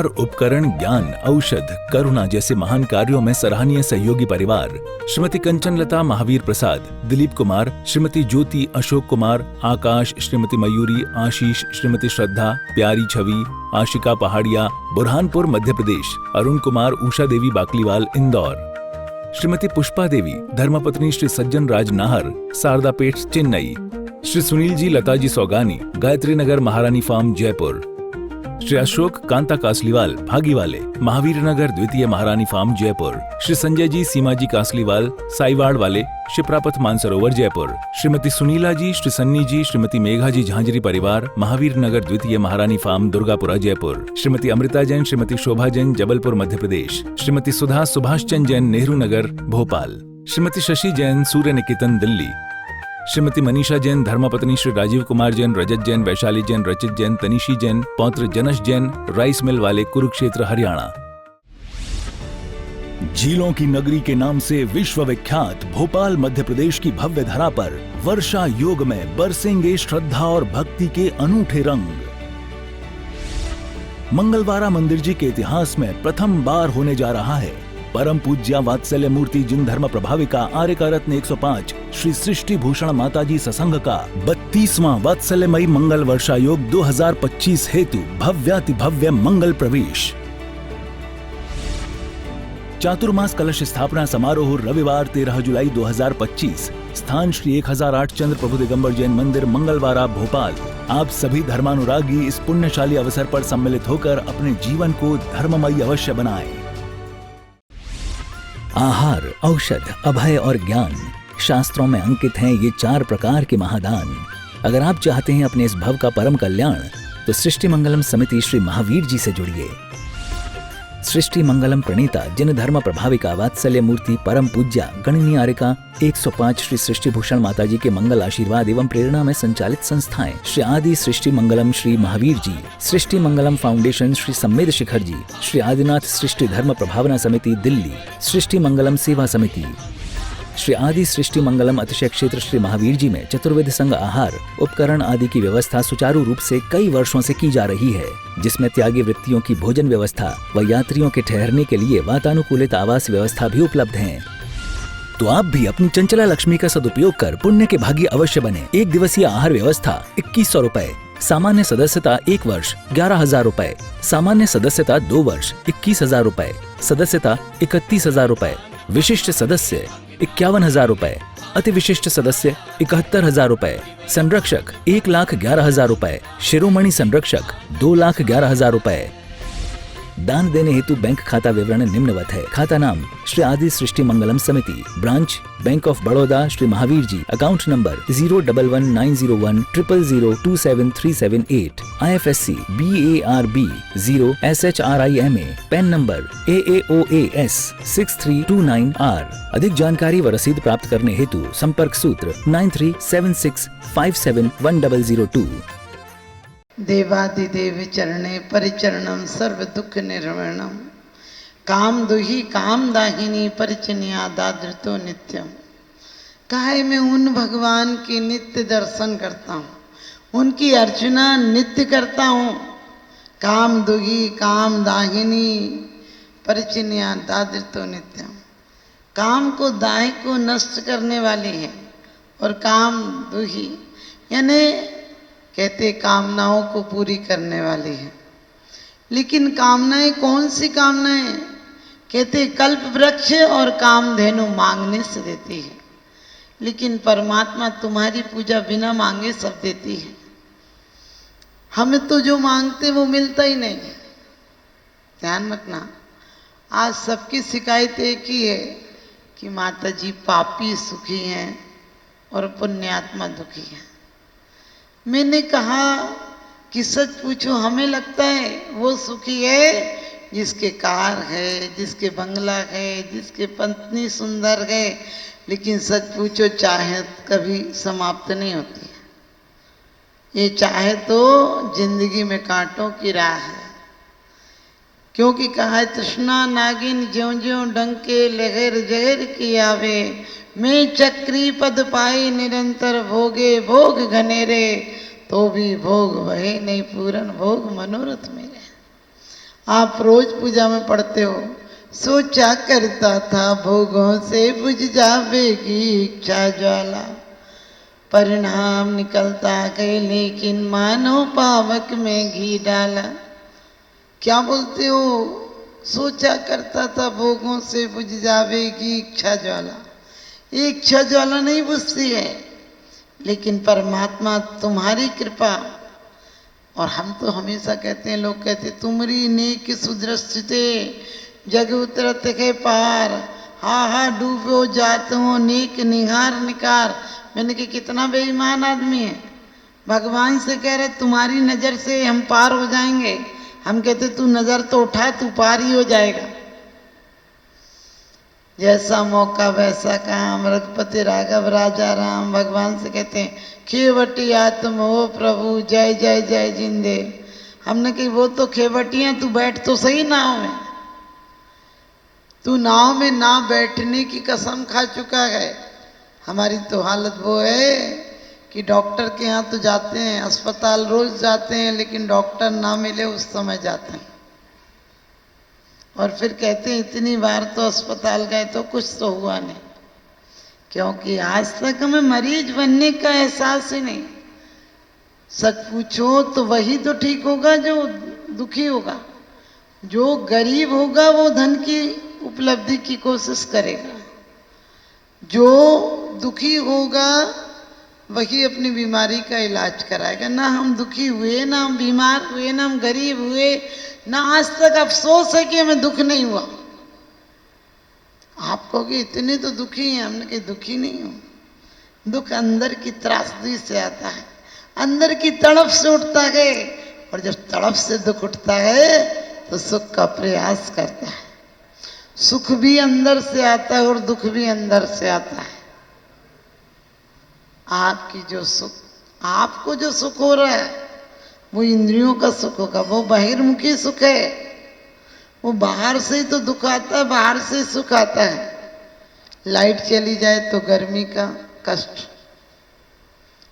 उपकरण, ज्ञान, औषध, करुणा जैसे महान कार्यों में सराहनीय सहयोगी परिवार श्रीमती कंचन लता महावीर प्रसाद, दिलीप कुमार, श्रीमती ज्योति अशोक कुमार, आकाश, श्रीमती मयूरी, आशीष, श्रीमती श्रद्धा, प्यारी छवि, आशिका पहाड़िया, बुरहानपुर मध्य प्रदेश, अरुण कुमार, उषा देवी बाकलीवाल इंदौर, श्रीमती पुष्पा देवी, धर्मपत्नी श्री सज्जन राज नाहर, शारदापेट चेन्नई, श्री सुनील जी लताजी सौगानी, गायत्री नगर महारानी फार्म जयपुर, श्री अशोक कांता कासलीवाल भागीवाले, महावीर नगर द्वितीय महारानी फार्म जयपुर, श्री संजय जी सीमा जी कासलीवाल साईवाड़ वाले, शिप्रापथ मानसरोवर जयपुर, श्रीमती सुनीला जी, श्री सन्नी जी, श्रीमती मेघा जी झांझरी परिवार, महावीर नगर द्वितीय महारानी फार्म दुर्गापुरा जयपुर, श्रीमती अमृता जैन, श्रीमती शोभा जैन जबलपुर मध्य प्रदेश, श्रीमती सुधा सुभाष चंद जैन नेहरू नगर भोपाल, श्रीमती शशि जैन सूर्य निकेतन दिल्ली, श्रीमती मनीषा जैन, धर्मपत्नी श्री राजीव कुमार जैन, रजत जैन, वैशाली जैन, रचित जैन, तनिशी जैन, पौत्र जनश जैन, राइस मिल वाले, कुरुक्षेत्र हरियाणा। झीलों की नगरी के नाम से विश्व विख्यात भोपाल मध्य प्रदेश की भव्य धरा पर वर्षा योग में बरसेंगे श्रद्धा और भक्ति के अनूठे रंग। मंगलवारा मंदिर जी के इतिहास में प्रथम बार होने जा रहा है परम पूज्या वात्सल्य मूर्ति जिन धर्म प्रभाविका आर्यका रत्न 105 श्री सृष्टि भूषण माताजी ससंग का 32वां वात्सल्यमयी मंगल वर्षा योग 2025 हेतु भव्याति भव्य मंगल प्रवेश। चातुर्मास कलश स्थापना समारोह रविवार 13 जुलाई 2025, स्थान श्री 1008 चंद्र प्रभु दिगंबर जैन मंदिर मंगलवारा भोपाल। आप सभी धर्मानुरागी इस पुण्यशाली अवसर पर सम्मिलित होकर अपने जीवन को धर्ममयी अवश्य बनाएं। आहार, औषध, अभय और ज्ञान शास्त्रों में अंकित हैं ये 4 प्रकार के महादान। अगर आप चाहते हैं अपने इस भव का परम कल्याण तो सृष्टि मंगलम समिति श्री महावीर जी से जुड़िए। सृष्टि मंगलम प्रणीता जिन धर्म प्रभाविका वात्सल्य मूर्ति परम पूज्या गणनीय आर्यका 105 श्री सृष्टि भूषण माताजी के मंगल आशीर्वाद एवं प्रेरणा में संचालित संस्थाएं श्री आदि सृष्टि मंगलम श्री महावीर जी, सृष्टि मंगलम फाउंडेशन श्री सम्मेद शिखर जी, श्री आदिनाथ सृष्टि धर्म प्रभावना समिति दिल्ली, सृष्टि मंगलम सेवा समिति, श्री आदि सृष्टि मंगलम अतिशय क्षेत्र श्री महावीर जी में चतुर्वेद संघ आहार उपकरण आदि की व्यवस्था सुचारू रूप से कई वर्षों से की जा रही है, जिसमें त्यागी वृत्तियों की भोजन व्यवस्था व यात्रियों के ठहरने के लिए वातानुकूलित आवास व्यवस्था भी उपलब्ध है। तो आप भी अपनी चंचला लक्ष्मी का सदुपयोग कर पुण्य के भागी अवश्य बने। 1 दिवसीय आहार व्यवस्था 2100 रुपए, सामान्य सदस्यता 1 वर्ष 11,000 रुपए, सामान्य सदस्यता 2 वर्ष 21,000 रुपए, सदस्यता 31,000 रुपए, विशिष्ट सदस्य 51,000 रुपए, अति विशिष्ट सदस्य 71,000 रुपए, संरक्षक 1,11,000 रुपए, शिरोमणि संरक्षक 2,11,000 रुपए। दान देने हेतु बैंक खाता विवरण निम्नवत है। खाता नाम श्री आदि Srishti Mangalam Samiti, branch bank of Baroda Shri Mahavir ji, account number 0119010027378, IFSC BARB 0 SHRIMA, PAN number AAOAS 6329R। अधिक जानकारी व रसीद प्राप्त करने हेतु संपर्क सूत्र 9376571002। देवादिदेव चरणे परिचरणम सर्व दुख निर्वणम, काम दुही काम दाहिनी परिचनिया दादृतो नित्यम। काहे मैं उन भगवान की नित्य दर्शन करता हूँ, उनकी अर्चना नित्य करता हूँ। काम दुही काम दाहिनी परिचनिया दादृतो नित्यम। काम को दाह को नष्ट करने वाली है और काम दुही यानी कहते कामनाओं को पूरी करने वाली है। लेकिन कामनाएं कौन सी कामनाएं? कहते कल्प वृक्ष और कामधेनु मांगने से देती है, लेकिन परमात्मा तुम्हारी पूजा बिना मांगे सब देती है। हमें तो जो मांगते वो मिलता ही नहीं। ध्यान रखना, आज सबकी शिकायत एक ही है कि माता जी पापी सुखी हैं और पुण्यात्मा दुखी हैं। मैंने कहा कि सच पूछो, हमें लगता है वो सुखी है जिसके कार है, जिसके बंगला है, जिसके पत्नी सुंदर है, लेकिन सच पूछो चाहे कभी समाप्त नहीं होती है। ये चाहे तो जिंदगी में कांटों की राह है, क्योंकि कहा है तृष्णा नागिन ज्यों ज्यों डंके लहर जहर की आवे, मैं चक्री पद पाई निरंतर भोगे भोग घनेरे, तो भी भोग वहे नहीं पूरन भोग मनोरथ मेरे। आप रोज पूजा में पढ़ते हो, सोचा करता था भोगों से बुझ जावेगी इच्छा ज्वाला, परिणाम निकलता गए लेकिन मानो पावक में घी डाला। क्या बोलते हो? सोचा करता था भोगों से बुझ जावेगी इच्छा ज्वाला। ये इच्छा ज्वाला नहीं बुझती है, लेकिन परमात्मा तुम्हारी कृपा। और हम तो हमेशा कहते हैं, लोग कहते तुमरी नेक सुदृष्टि जग उतरत के पार, हा हा डूबो जात हो नेक निहार निकार। मैंने कि कितना बेईमान आदमी है, भगवान से कह रहे तुम्हारी नज़र से हम पार हो जाएंगे। हम कहते तू नज़र तो उठा, तू पार ही हो जाएगा। जैसा मौका वैसा काम, रघुपति राघव राजा राम। भगवान से कहते हैं खेवटी आत्म हो प्रभु जय जय जय जिंदे। हमने कही वो तो खेवटियां, तू बैठ तो सही नाव में। तू नाव में ना बैठने की कसम खा चुका है। हमारी तो हालत वो है कि डॉक्टर के यहाँ तो जाते हैं, अस्पताल रोज जाते हैं, लेकिन डॉक्टर ना मिले उस समय जाते हैं। और फिर कहते हैं इतनी बार तो अस्पताल गए तो कुछ तो हुआ नहीं, क्योंकि आज तक हमें मरीज बनने का एहसास ही नहीं। सच पूछो तो वही तो ठीक होगा जो दुखी होगा। जो गरीब होगा वो धन की उपलब्धि की कोशिश करेगा, जो दुखी होगा वही अपनी बीमारी का इलाज कराएगा। ना हम दुखी हुए, ना हम बीमार हुए, ना हम गरीब हुए, ना आज तक अफसोस है कि हमें दुख नहीं हुआ। आप कहोगे इतने तो दुखी हैं। हमने कहा दुखी नहीं हूं। दुख अंदर की त्रासदी से आता है, अंदर की तड़प से उठता है। और जब तड़प से दुख उठता है तो सुख का प्रयास करता है। सुख भी अंदर से आता है और दुख भी अंदर से आता है। आपकी जो सुख, आपको जो सुख हो रहा है वो इंद्रियों का सुख होगा, वो बहिर्मुखी सुख है। वो बाहर से ही तो दुख आता है, बाहर से सुख आता है। लाइट चली जाए तो गर्मी का कष्ट,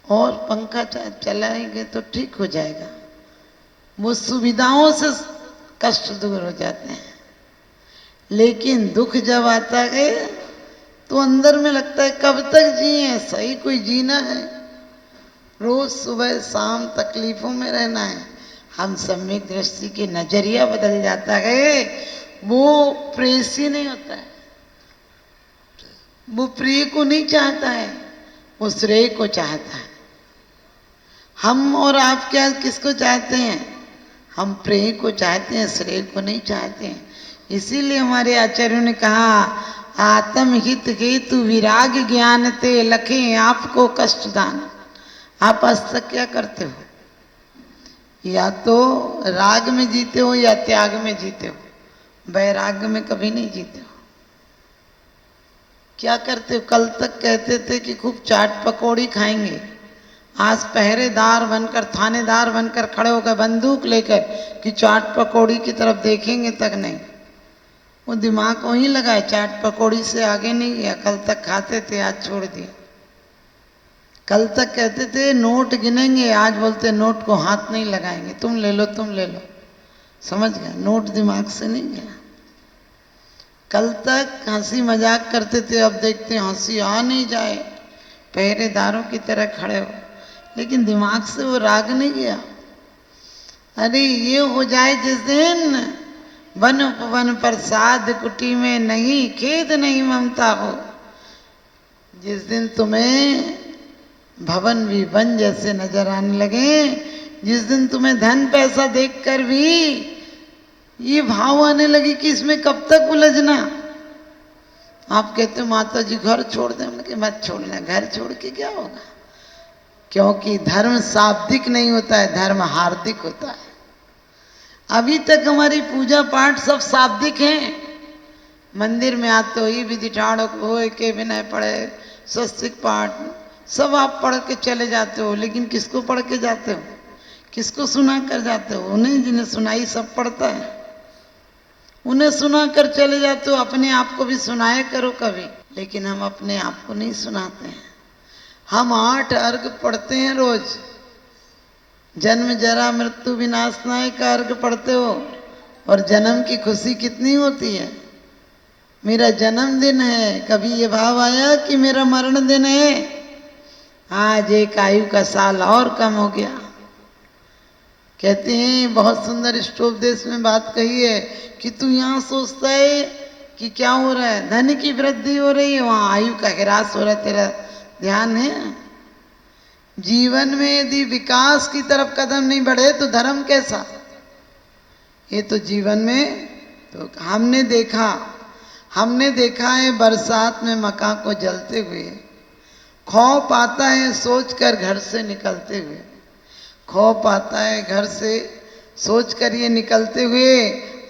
और पंखा चलाएंगे तो ठीक हो जाएगा। वो सुविधाओं से कष्ट दूर हो जाते हैं। लेकिन दुख जब आता है तो अंदर में लगता है कब तक जिए, सही कोई जीना है। रोज सुबह शाम तकलीफों में रहना है। हम सम्यक दृष्टि के नजरिया बदल जाता है। वो प्रेसी नहीं होता है, वो प्रिय को नहीं चाहता है, वो श्रेय को चाहता है। हम और आप क्या किसको चाहते हैं? हम प्रेय को चाहते हैं, श्रेय को नहीं चाहते हैं। इसीलिए हमारे आचार्यों ने कहा आत्महित हेतु विराग ज्ञान ते लखे आपको कष्ट दान। आप आज तक क्या करते हो? या तो राग में जीते हो या त्याग में जीते हो, वैराग्य में कभी नहीं जीते हो। क्या करते हो? कल तक कहते थे कि खूब चाट पकौड़ी खाएंगे, आज पहरेदार बनकर, थानेदार बनकर खड़े होकर बंदूक लेकर कि चाट पकौड़ी की तरफ देखेंगे तक नहीं। वो दिमाग वहीं लगा है, चाट पकौड़ी से आगे नहीं गया। कल तक खाते थे, आज छोड़ दिया। कल तक कहते थे नोट गिनेंगे, आज बोलते नोट को हाथ नहीं लगाएंगे, तुम ले लो तुम ले लो। समझ गया, नोट दिमाग से नहीं गया। कल तक हंसी मजाक करते थे, अब देखते हंसी आ नहीं जाए, पहरेदारों की तरह खड़े हो, लेकिन दिमाग से वो राग नहीं गया। अरे ये हो जाए जिस दिन वन उपवन प्रसाद कुटी में नहीं खेद नहीं ममता हो, जिस दिन तुम्हें भवन भी वन जैसे नजर आने लगे, जिस दिन तुम्हें धन पैसा देखकर भी ये भाव आने लगे कि इसमें कब तक उलझना। आप कहते हो माता जी घर छोड़ दें, हमने कहा मत छोड़ना, घर छोड़ के क्या होगा। क्योंकि धर्म शाब्दिक नहीं होता है, धर्म हार्दिक होता है। अभी तक हमारी पूजा पाठ सब शाब्दिक हैं। मंदिर में आते हो ये विधि ठाड़क हो के विनय पढ़े, स्वस्तिक पाठ सब आप पढ़ के चले जाते हो, लेकिन किसको पढ़ के जाते हो? किसको सुना कर जाते हो? उन्हें जिन्हें सुनाई सब पढ़ता है, उन्हें सुना कर चले जाते हो। अपने आप को भी सुनाया करो कभी, लेकिन हम अपने आप को नहीं सुनाते हैं। हम 8 अर्घ पढ़ते हैं रोज, जन्म जरा मृत्यु विनाशनाय का अर्घ पढ़ते हो, और जन्म की खुशी कितनी होती है। मेरा जन्मदिन है, कभी ये भाव आया कि मेरा मरण दिन है। आज एक आयु का साल और कम हो गया। कहते हैं, बहुत सुंदर स्टोपदेश में बात कही है कि तू यहाँ सोचता है कि क्या हो रहा है, धन की वृद्धि हो रही है, वहां आयु का ह्रास हो रहा है। तेरा ध्यान है? जीवन में यदि विकास की तरफ कदम नहीं बढ़े तो धर्म कैसा? ये तो जीवन में तो हमने देखा है बरसात में मकान को जलते हुए। खौफ आता है सोचकर घर से निकलते हुए, खौफ आता है घर से सोचकर ये निकलते हुए।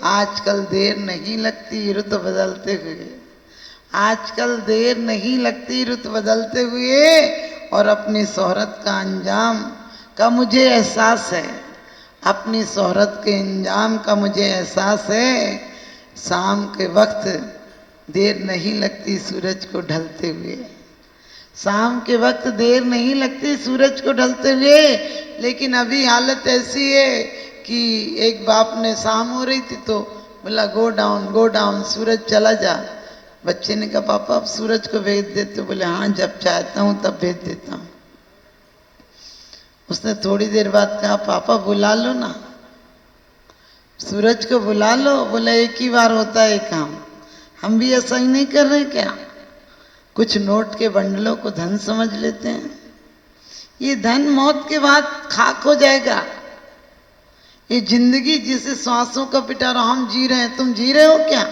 आजकल देर नहीं लगती रुत बदलते हुए, आजकल देर नहीं लगती रुत बदलते हुए। और अपनी शोहरत का अंजाम का मुझे एहसास है, अपनी शोहरत के अंजाम का मुझे एहसास है। शाम के वक्त देर नहीं लगती सूरज को ढलते हुए, शाम के वक्त देर नहीं लगती सूरज को ढलते हुए। लेकिन अभी हालत ऐसी है कि एक बाप ने शाम हो रही थी तो बोला गो डाउन सूरज चला जा। बच्चे ने कहा पापा आप सूरज को भेज देते? बोले हाँ, जब चाहता हूँ तब भेज देता हूँ। उसने थोड़ी देर बाद कहा पापा बुला लो ना, सूरज को बुला लो। बोले एक ही बार होता है काम, हम भी ऐसा ही नहीं कर रहे क्या? कुछ नोट के बंडलों को धन समझ लेते हैं। ये धन मौत के बाद खाक हो जाएगा। ये जिंदगी जिसे सांसों का पिटारा हम जी रहे हैं, तुम जी रहे हो क्या?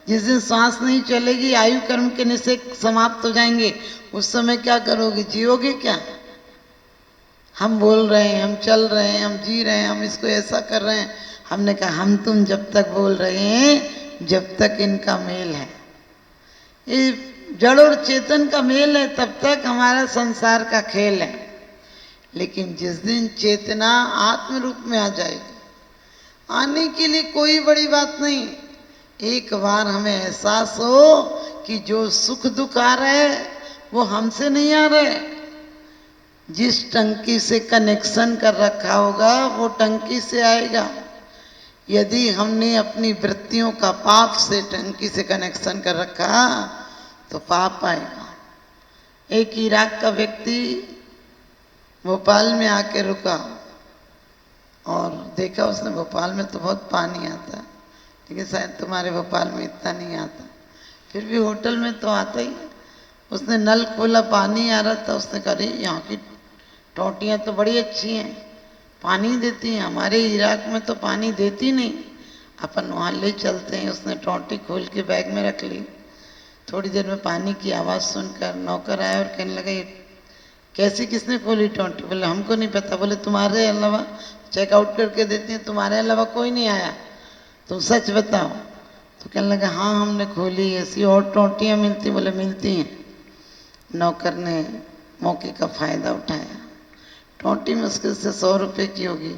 जिस दिन सांस नहीं चलेगी, आयु कर्म के निश्चय समाप्त हो जाएंगे, उस समय क्या करोगे? जियोगे क्या? हम बोल रहे हैं, हम चल रहे हैं, हम जी रहे हैं, हम इसको ऐसा कर रहे हैं। हमने कहा हम तुम जब तक बोल रहे हैं जब तक इनका मेल है, ये जड़ और चेतन का मेल है, तब तक हमारा संसार का खेल है। लेकिन जिस दिन चेतना आत्म रूप में आ जाएगी, आने के लिए कोई बड़ी बात नहीं। एक बार हमें एहसास हो कि जो सुख दुख आ रहा है वो हमसे नहीं आ रहा है। जिस टंकी से कनेक्शन कर रखा होगा वो टंकी से आएगा। यदि हमने अपनी वृत्तियों का पाप से टंकी से कनेक्शन कर रखा तो पाप आएगा। एक इराक का व्यक्ति भोपाल में आके रुका और देखा उसने भोपाल में तो बहुत पानी आता है, लेकिन शायद तुम्हारे भोपाल में इतना नहीं आता, फिर भी होटल में तो आता ही है। उसने नल खोला, पानी आ रहा था। उसने कहा यहाँ की टोंटियाँ तो बड़ी अच्छी हैं, पानी देती हैं, हमारे इराक में तो पानी देती नहीं, अपन वहाँ ले चलते हैं। उसने टोंटी खोल के बैग में रख ली। थोड़ी देर में पानी की आवाज़ सुनकर नौकर आया और कहने लगा ये कैसी किसने खोली टोंटी? बोले हमको नहीं पता। बोले तुम्हारे अलावा चेकआउट करके देती हैं, तुम्हारे अलावा कोई नहीं आया, तुम सच बताओ। तो कहने लगा हाँ हमने खोली, ऐसी और टोंटियाँ मिलती? बोले मिलती हैं। नौकर ने मौके का फ़ायदा उठाया, टोंटी मुश्किल से 100 रुपये की होगी,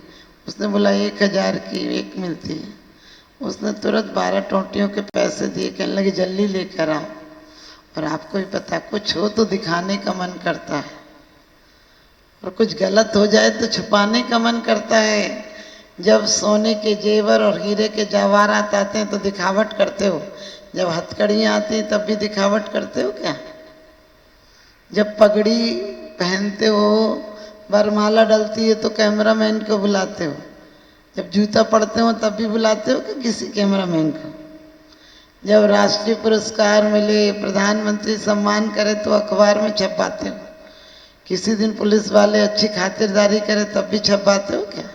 उसने बोला 1000 की एक मिलती है। उसने तुरंत 12 टोंटियों के पैसे दिए, कहने लगे जल्दी लेकर आओ। और आपको भी पता कुछ हो तो दिखाने का मन करता है, और कुछ गलत हो जाए तो छुपाने का मन करता है। जब सोने के जेवर और हीरे के जवाहरात आते हैं तो दिखावट करते हो, जब हथकड़ियाँ आती हैं तब भी दिखावट करते हो क्या? जब पगड़ी पहनते हो, वरमाला डलती है तो कैमरामैन को बुलाते हो, जब जूता पड़ते हो तब भी बुलाते हो कि किसी कैमरामैन को? जब राष्ट्रीय पुरस्कार मिले, प्रधानमंत्री सम्मान करे तो अखबार में छपवाते हो, किसी दिन पुलिस वाले अच्छी खातिरदारी करे तब भी छपवाते हो क्या?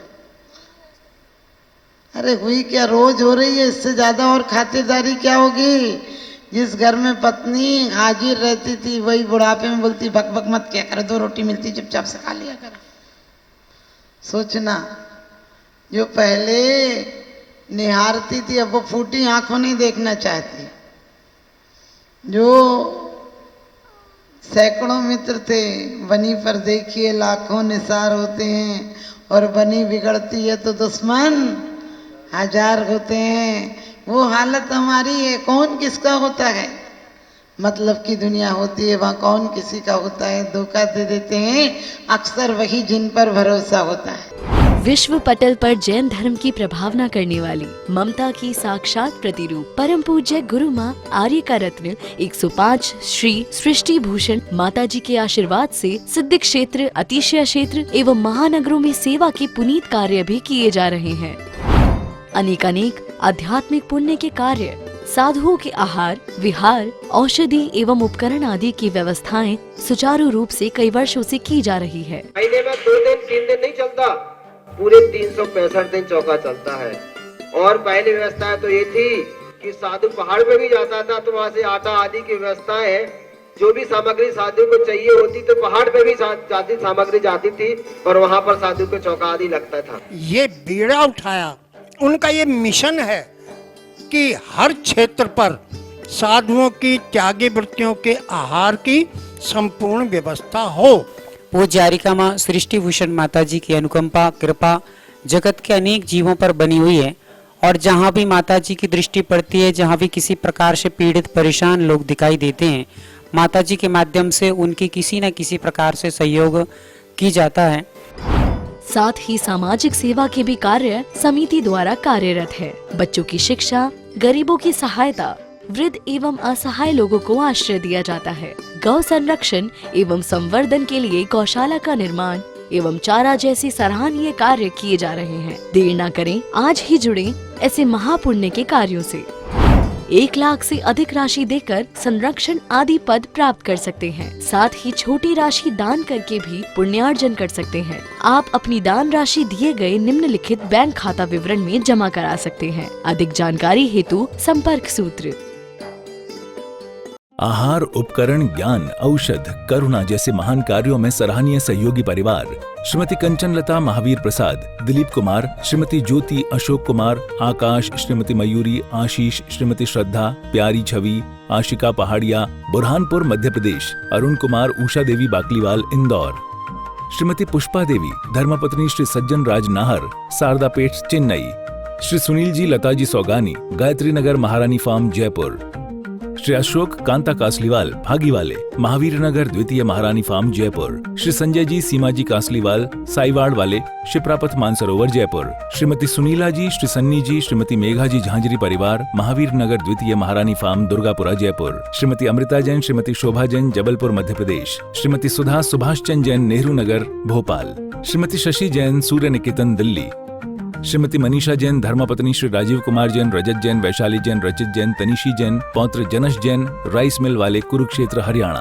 अरे हुई क्या, रोज हो रही है, इससे ज़्यादा और खातिरदारी क्या होगी? जिस घर में पत्नी हाजिर रहती थी वही बुढ़ापे में बोलती बक बक मत क्या करो, 2 रोटी मिलती चुपचाप से खा लिया करो। सोचना, जो पहले निहारती थी अब वो फूटी आंखों नहीं देखना चाहती। जो सैकड़ों मित्र थे, बनी पर देखिए लाखों निसार होते हैं, और बनी बिगड़ती है तो दुश्मन 1000 होते हैं। वो हालत हमारी है। कौन किसका होता है? मतलब की दुनिया होती है, वहाँ कौन किसी का होता है? धोखा दे देते हैं अक्सर वही जिन पर भरोसा होता है। विश्व पटल पर जैन धर्म की प्रभावना करने वाली ममता की साक्षात प्रतिरूप परम पूज्य गुरु माँ आर्य का रत्न 105 श्री सृष्टि भूषण माता जी के आशीर्वाद से सिद्धि क्षेत्र, अतिशय क्षेत्र एवं महानगरों में सेवा के पुनीत कार्य भी किए जा रहे हैं। अनेक आध्यात्मिक पुण्य के कार्य, साधुओं के आहार, विहार, औषधि एवं उपकरण आदि की व्यवस्थाएं सुचारू रूप से कई वर्षों से की जा रही है। महीने में 2 दिन 3 दिन नहीं चलता, पूरे 365 दिन चौका चलता है। और पहली व्यवस्था तो ये थी कि साधु पहाड़ पे भी जाता था तो वहाँ से आटा आदि की व्यवस्था है, जो भी सामग्री साधु को चाहिए होती तो पहाड़ पे भी जाती सामग्री जाती थी और वहाँ पर साधु को चौका आदि लगता था। ये बीड़ा उठाया, उनका ये मिशन है कि हर क्षेत्र पर साधुओं की त्यागी वृत्तियों के आहार की संपूर्ण व्यवस्था हो। पूज्य आर्यिका माँ सृष्टि भूषण माता जी की अनुकंपा कृपा जगत के अनेक जीवों पर बनी हुई है और जहाँ भी माता जी की दृष्टि पड़ती है, जहाँ भी किसी प्रकार से पीड़ित परेशान लोग दिखाई देते हैं, माता जी के माध्यम से उनकी किसी न किसी प्रकार से सहयोग की जाता है। साथ ही सामाजिक सेवा के भी कार्य समिति द्वारा कार्यरत है। बच्चों की शिक्षा, गरीबों की सहायता, वृद्ध एवं असहाय लोगों को आश्रय दिया जाता है। गौ संरक्षण एवं संवर्धन के लिए गौशाला का निर्माण एवं चारा जैसी सराहनीय कार्य किए जा रहे हैं। देर न करें, आज ही जुड़ें ऐसे महापुण्य के कार्यों से। 1 लाख से अधिक राशि देकर संरक्षण आदि पद प्राप्त कर सकते हैं। साथ ही छोटी राशि दान करके भी पुण्यार्जन कर सकते हैं। आप अपनी दान राशि दिए गए निम्नलिखित बैंक खाता विवरण में जमा करा सकते हैं। अधिक जानकारी हेतु संपर्क सूत्र। आहार, उपकरण, ज्ञान, औषध, करुणा जैसे महान कार्यों में सराहनीय सहयोगी परिवार श्रीमती कंचनलता महावीर प्रसाद, दिलीप कुमार, श्रीमती ज्योति अशोक कुमार, आकाश, श्रीमती मयूरी, आशीष, श्रीमती श्रद्धा, प्यारी छवि, आशिका पहाड़िया, बुरहानपुर मध्य प्रदेश, अरुण कुमार, उषा देवी बाकलीवाल इंदौर, श्रीमती पुष्पा देवी, धर्मपत्नी श्री सज्जन राज नाहर, शारदापेट चेन्नई, श्री सुनील जी लता जी सौगानी, गायत्री नगर महारानी फार्म जयपुर, श्री अशोक कांता कासलीवाल भागीवाले, महावीर नगर द्वितीय महारानी फार्म जयपुर, श्री संजय जी सीमा जी कासलीवाल साईवाड़ वाले, शिप्रापथ मानसरोवर जयपुर, श्रीमती सुनीला जी, श्री सन्नी जी, श्रीमती मेघा जी झांझरी परिवार, महावीर नगर द्वितीय महारानी फार्म दुर्गापुरा जयपुर, श्रीमती अमृता जैन, श्रीमती शोभा जैन जबलपुर मध्य प्रदेश, श्रीमती सुधा सुभाष चंद जैन नेहरू नगर भोपाल, श्रीमती शशि जैन सूर्य निकेतन दिल्ली, श्रीमती मनीषा जैन, धर्मपत्नी श्री राजीव कुमार जैन, रजत जैन, वैशाली जैन, रचित जैन, तनिशी जैन, पौत्र जनश जैन, राइस मिल वाले, कुरुक्षेत्र हरियाणा।